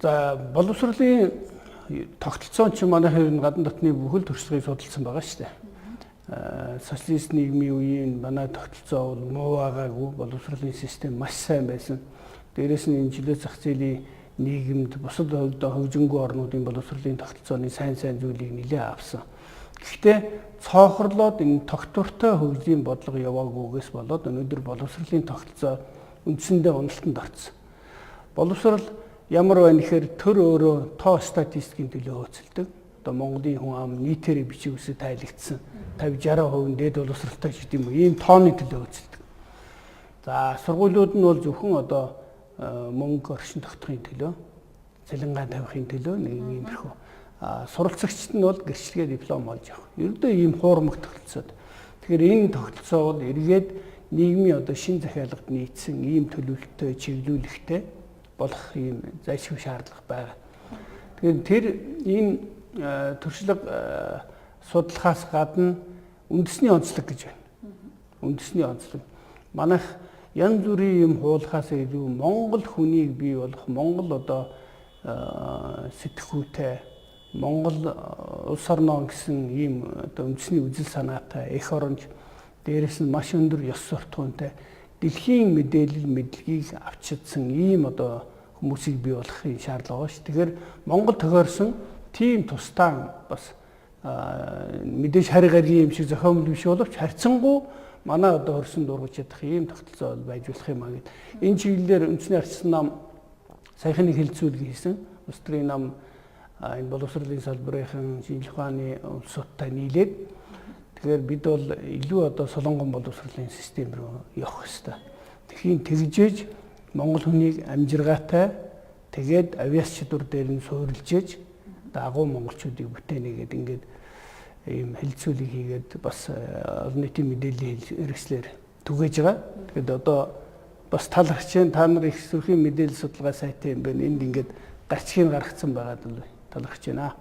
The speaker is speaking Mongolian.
За боловсролын тогтолцоо ч манай хэрэг гадна дотны бүхэл төрслөгийг судалсан байгаа шүү дээ. Социалист нийгмийн үеийн манай тогтолцоо бол муу байгаагүй, боловсролын систем маш сайн байсан. Дээрээс нь энэ жилийн зах зээлийн нийгэмд бусад хөгжингүй орнуудын боловсролын тогтолцооны сайн зүйлийг нэлээд авсан. Гэхдээ цоохорлоод энэ тогтвортой хөгжлийн бодлого яваагүйгээс болоод өнөөдөр боловсролын тогтолцоо үндсэндээ уналтанд орсон. Боловсрол ямар байна гэхээр төр өөрөө тоо статистикийн төлөө хөөцөлдөг. Одоо Монголын хүн ам нийтээрээ бичиг үсэг тайлагдсан 50-60% дээд боловсролтой ч гэдэм үү ийм тооны төлөө хөөцөлдөг. За сургуулиуд нь бол зөвхөн одоо мөнгө оршин тогтохын төлөө, цалингаа тавихын төлөө нэг иймэрхүү. Суралцагчид нь бол гэрчлэгээ диплом олж авах. Ердөө ийм хуурмаг тогтолцоод. Тэгэхээр энэ тогтолцоо бол эргээд нийгмийн одоо шин захиалгад нийцсэн ийм төлөвлөлтөй, чиглүүлэгтэй болох ийм зайлшгүй шаардлага байна. Тэгэхээр тэр энэ туршлага судлахаас гадна үндэсний онцлог гэж байна. Үндэсний онцлог. Манайх янз бүрийн юм хуулахаас илүү Монгол хүнийг бий болох, Монгол одоо сэтгхүүтэй, Монгол улс орноо гэсэн ийм одоо үндэсний үзэл санаатай, эх оронч, дээрэс нь маш өндөр ёс суртахуунтай дэлхийн мэдээлэл мэдлэгийг авч чадсан ийм одоо хүмүүсийг бий болгохын шаардлага байна шүү. Тэгэхээр Монгол тохиорсон тийм тусдаан бас мэдээж харь гаргийн юм шиг зохиомл биш боловч харьцангуй манай одоо хөрсөн дургуйж чадах ийм тогтолцоо байж болох юм аа гэд. Энэ чиглэлээр үндэсний ардчилсан нам саяхан нэг хэлэлцүүлэг хийсэн. Улс төрийн нам энэ боловсролын салбарын шинжилгээ ухааны улсуудтай нийлээд тэгэхээр бид бол илүү одоо солонгон боловсролын систем рүү явах хэрэгтэй. Тэгхийн тэгжээж Монгол хүнийг амжиргаатай тэгээд авиас чадвар дээр нь суурилжээж дагуу монголчуудыг бүтээнэ гэдэг ингээд ийм хэлэлцүүлэг хийгээд бас олон нийтийн мэдээллийн хэрэгслэр түгээж байгаа. Тэгэхэд одоо бас талархаж байна. Та нар их сурхийн мэдээлэл судалгаа сайтын юм байна. Энд ингээд гарчгийг гаргацсан байгаад талархаж байна.